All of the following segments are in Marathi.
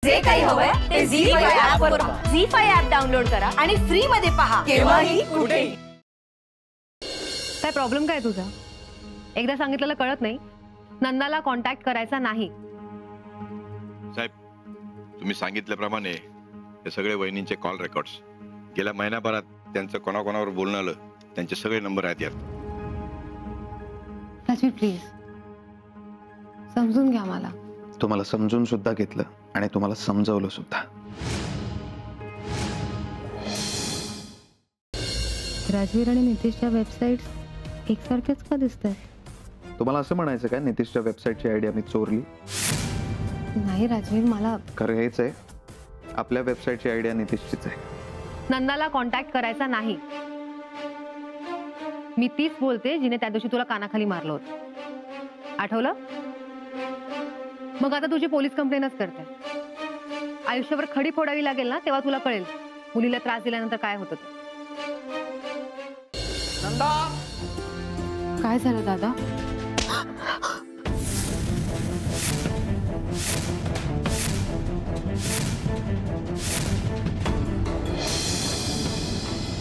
जे काही हवंय ते झी5 ऍप वर पहा. झी5 ऍप डाउनलोड करा आणि फ्री मध्ये पहा केव्हाही कुठेही. काय प्रॉब्लेम काय तुझा? एकदा सांगितलेलं कळत नाही? नंदाला कॉन्टॅक्ट करायचा नाही. साहेब, तुम्ही सांगितल्याप्रमाणे हे सगळे वहिनींचे कॉल रेकॉर्ड्स गेल्या महिन्याभरात त्यांचं कोणाकोणावर बोलणं आलं त्यांचे सगळे नंबर आहेत यात. राजवीर प्लीज समजून घ्या मला. तुम्हाला समजून सुद्धा घेतलं आणि तुम्हाला समजवलं सुद्धा. राजवीर आणि नितीशच्या वेबसाईट्स एकसारखेच का दिसतात? तुम्हाला असं म्हणायचं काय नितीशच्या वेबसाईटची आयडिया मी चोरली? नाही राजवीर, मला खरं हेच आहे, आपल्या वेबसाईटची आयडिया नितीशचीच आहे. नंदाला कॉन्टॅक्ट करायचा नाही. मी तीच बोलते जिने त्या दिवशी तुला कानाखाली मारलं होतं, आठवलं? मग आता तुझी पोलीस कंप्लेनच करते. आयुष्यभर खडी फोडावी लागेल ना, तेव्हा तुला कळेल मुलीला त्रास दिल्यानंतर काय होतं. नंदा, काय झालं दादा?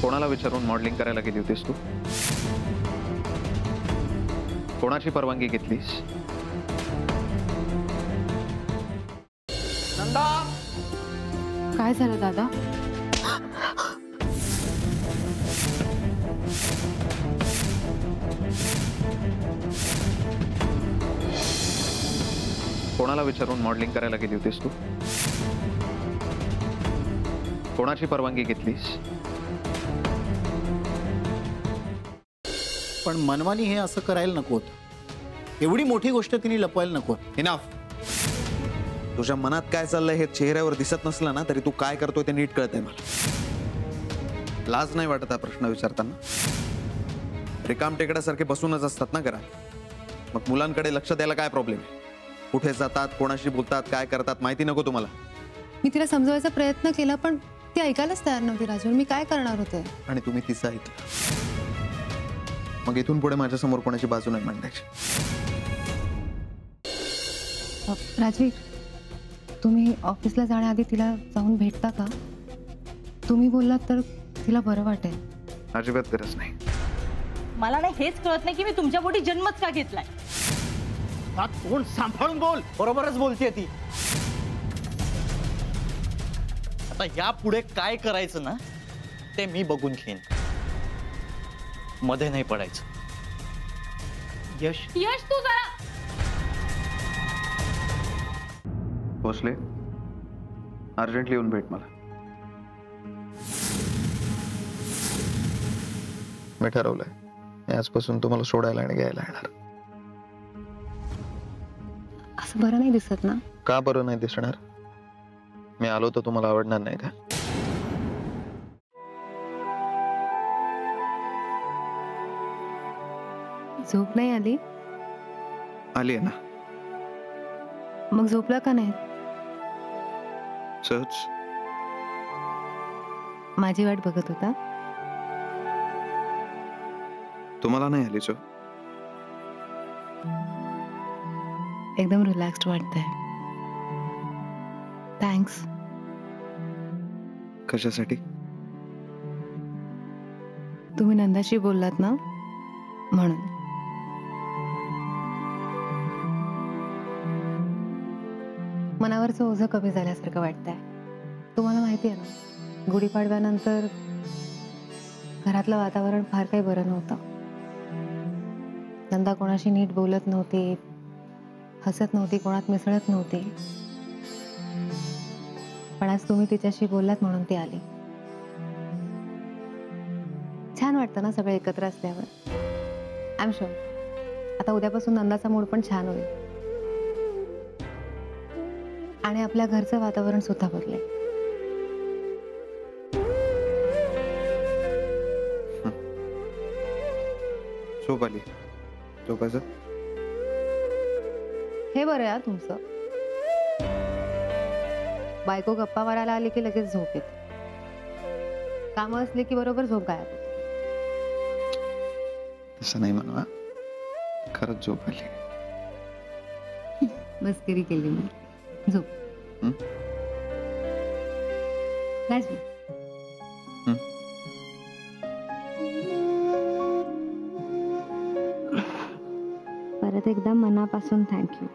कोणाला विचारून मॉडेलिंग करायला गेली होतीस तू? कोणाची परवानगी घेतलीस? नंदा, काय झालं दादा? कोणाला विचारून मॉडेलिंग करायला गेली होतीस तू? कोणाची परवानगी घेतलीस? पण मनवानी हे असं करायला नको होतं. एवढी मोठी गोष्ट तिने लपवायला नको. इनफ. तुझ्या मनात काय चाललंय हे चेहऱ्यावर दिसत नसलं ना तरी तू काय करतोय ते नीट कळतंय मला. लाज नाही वाटत हा प्रश्न विचारताना? रिकाम टेकड्यासारखे बसूनच असतात ना घरात. मग मुलांकडे लक्ष द्यायला काय प्रॉब्लेम आहे? कुठे जातात, कोणाशी बोलतात, काय करतात माहिती नको तुम्हाला? मी तिला समजवायचा प्रयत्न केला पण ती ऐकायलाच तयार नव्हती राजवीर. मी काय करणार होते? आणि तुम्ही तिचं ऐकलं. मग इथून पुढे माझ्या समोर कोणाची बाजू नाही मांडायची. राजवीर, तुम्ही ऑफिसला जाण्याआधी तिला जाऊन भेटता का? तुम्ही बोललात तर तिला बरं वाटेल. अजिबात गरज नाही. मला नाही हेच कळत नाही की मी तुमच्या पोटी जन्मच का घेतलाय. तोंड सांभाळून बोल. बरोबरच बोलतेय ती. आता या पुढे काय करायचं ना ते मी बघून घेईन. मध्ये नाही पडायचं. यश, यश तू जरा भोसले, अर्जंटली येऊन भेट मला. मी ठरवलंय आजपासून तुम्हाला सोडायला आणि घ्यायला येणार. असं बरं नाही दिसत ना? का बरं नाही दिसणार? मी आलो तर तुम्हाला आवडणार नाही का? झोप नाही आली? आली आहे ना. मग झोपला का नाही? सहज. माझी वाट बघत होता? तुम्हाला नाही आली झोप? एकदम रिलॅक्स्ड वाटतंय. थँक्स. कशासाठी? तुम्ही नंदाशी बोललात ना म्हणून. मनावरचं ओझं कमी झाल्यासारखं वाटतंय. तुम्हाला माहिती आहे ना, गुढीपाडव्यानंतर घरातलं वातावरण फार काही बरं नव्हतं. नंदा कोणाशी नीट बोलत नव्हती, हसत नव्हती, कोणात मिसळत नव्हती. पण आज तुम्ही तिच्याशी बोललात म्हणून ती आली. छान वाटतं ना सगळे एकत्र असल्यावर. आय एम शुअर आता उद्यापासून नंदाचा मूड पण छान होईल आणि आपल्या घरचं वातावरण सुद्धा बदलेल. झोप आली. झोपायचं हे बरं आहे तुमचं. बायको गप्पा मारायला आली की लगेच झोप येते. कामं असली की बरोबर झोप गायब होते. तसं नाही म्हणा, खरंच झोप आली. मस्करी केली मी. झोप. नाईस. परत एकदा मनापासून थँक्यू.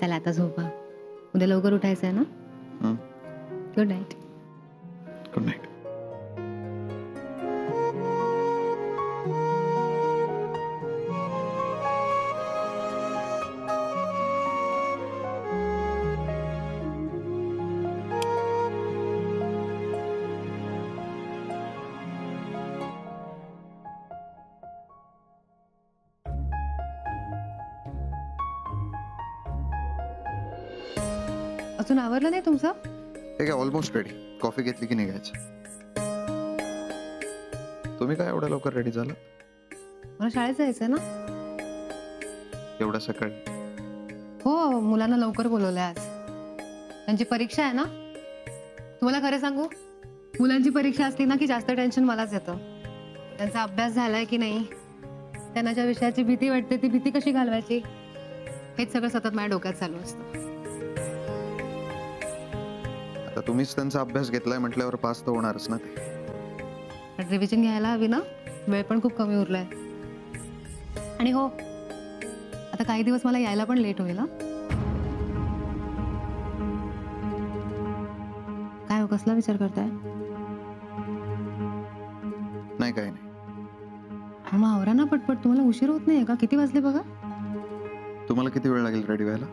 चला आता झोपा, उद्या लवकर उठायचं आहे ना. Good night. Good night. अजून आवरलं नाही तुमचं? हे काय ऑलमोस्ट रेडी. कॉफी घेतली की निघायचं. तुम्ही काय एवढ्या लवकर रेडी झाला? मला शाळेत जायचंय ना. एवढ्या सकाळी? हो, मुलांना लवकर बोलवलंय आज. त्यांची परीक्षा आहे ना. तुम्हाला खरं सांगू, मुलांची परीक्षा असली ना की जास्त टेन्शन मलाच येतं. त्यांचा अभ्यास झालाय की नाही, त्यांना ज्या विषयाची भीती वाटते ती भीती कशी घालवायची, हेच सगळं सतत माझ्या डोक्यात चालू असतं. आता तुम्हीच त्यांचा अभ्यास घेतलाय म्हटल्यावर पास तर होणारच ना ते. पण रिव्हिजन घ्यायला हवी ना, वेळ पण खूप कमी उरलाय. आणि हो, आता काही दिवस मला यायला पण लेट होईल. काय हो, कसला विचार करताय? नाही काय नाही. मग आवरा ना पटपट, तुम्हाला उशीर होत नाहीये का? किती वाजले बघा. तुम्हाला किती वेळ लागेल रेडी व्हायला?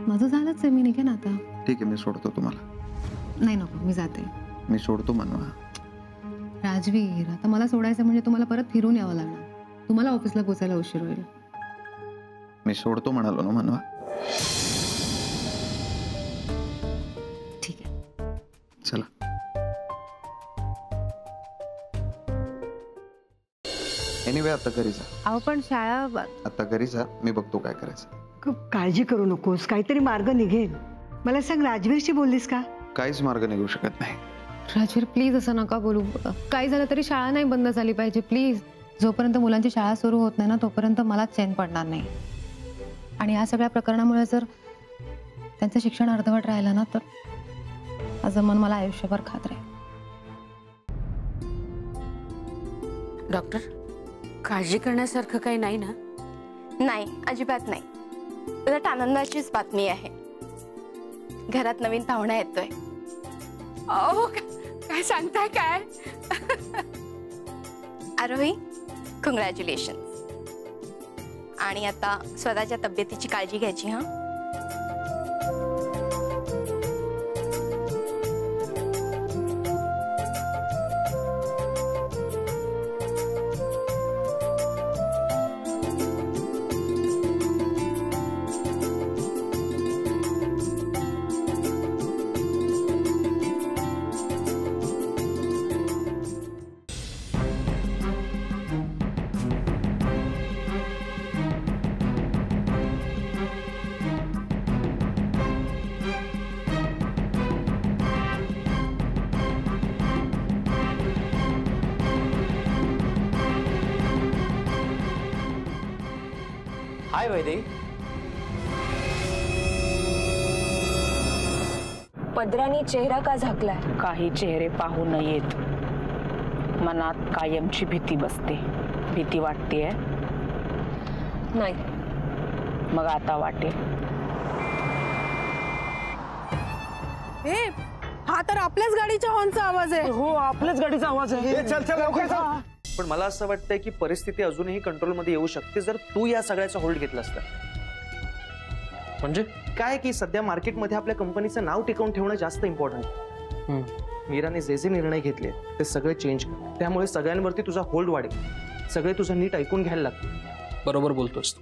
माझं झालंच आहे, मी निघेन आता. ठीक आहे, मी सोडतो तुम्हाला. नाही नको, मी जाते. मी सोडतो मनवा. राजवीर, आता मला सोडायचं म्हणजे तुम्हाला परत फिरून यावं लागणार. तुम्हाला ऑफिसला पोचायला उशीर होईल. मी सोडतो म्हणालो ना मनवा. ठीक आहे, चला. एनिवे आता घरी जा. अहो पण शाळा. आता घरी जा, मी बघतो काय करायचं. खूप काळजी करू नकोस, काहीतरी मार्ग निघेल. मला सांग, राजवीरशी बोललीस का? काहीच मार्ग निघू शकत नाही. राजवीर प्लीज असं नका बोलू. काही झालं तरी शाळा नाही बंद झाली पाहिजे प्लीज. जोपर्यंत मुलांची शाळा सुरू होत नाही ना, तोपर्यंत मला चैन पडणार नाही. आणि या सगळ्या प्रकरणामुळे जर त्यांचं शिक्षण अर्धवट राहिलं ना, तर माझं मन मला आयुष्यभर खात राहील. डॉक्टर, काळजी करण्यासारखं काही नाही ना? नाही, अजिबात नाही. उलट आनंदाचीच बातमी आहे. घरात नवीन पाहुणा येतोय. अहो, काय सांगताय काय? आरोही, कॉंग्रॅच्युलेशन. आणि आता स्वतःच्या तब्येतीची काळजी घ्यायची. हा, हाय वैदे. पदराने चेहरा का झाकलाय? काही चेहरे पाहू नयेत. मनात कायमची भीती बसते. भीती वाटतेय? नाही. मग आता वाटेल. हा तर आपल्याच गाडीच्या हॉर्नचा आवाज आहे. हो, आपल्याच गाडीचा आवाज आहे. चल चल लवकर जा. पण मला असं वाटतंय की परिस्थिती अजूनही कंट्रोलमध्ये येऊ शकते जर तू या सगळ्याचा होल्ड घेतलास तर. म्हणजे काय की सध्या मार्केटमध्ये आपल्या कंपनीचं नाव टिकवून ठेवणं जास्त इम्पॉर्टंट आहे. मीराने जे निर्णय घेतले ते सगळे चेंज कर. त्यामुळे सगळ्यांवरती तुझा होल्ड वाढेल. सगळे तुझं नीट ऐकून घ्यायला लागतील. बरोबर बोलतोस तू.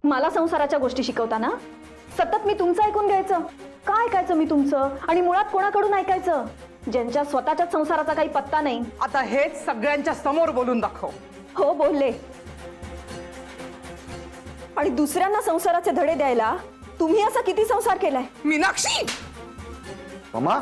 मला संसाराच्या गोष्टी शिकवताना सतत मी तुमचं ऐकून घ्यायचं. काय ऐकायचं मी तुमचं? आणि मुळात कोणाकडून ऐकायचं? ज्यांच्या स्वतःच्याच संसाराचा काही पत्ता नाही. आता हेच सगळ्यांच्या समोर बोलून दाखव. हो, बोलले. आणि दुसऱ्यांना संसाराचे धडे द्यायला तुम्ही असा किती संसार केलाय? मीनाक्षी, मम्मा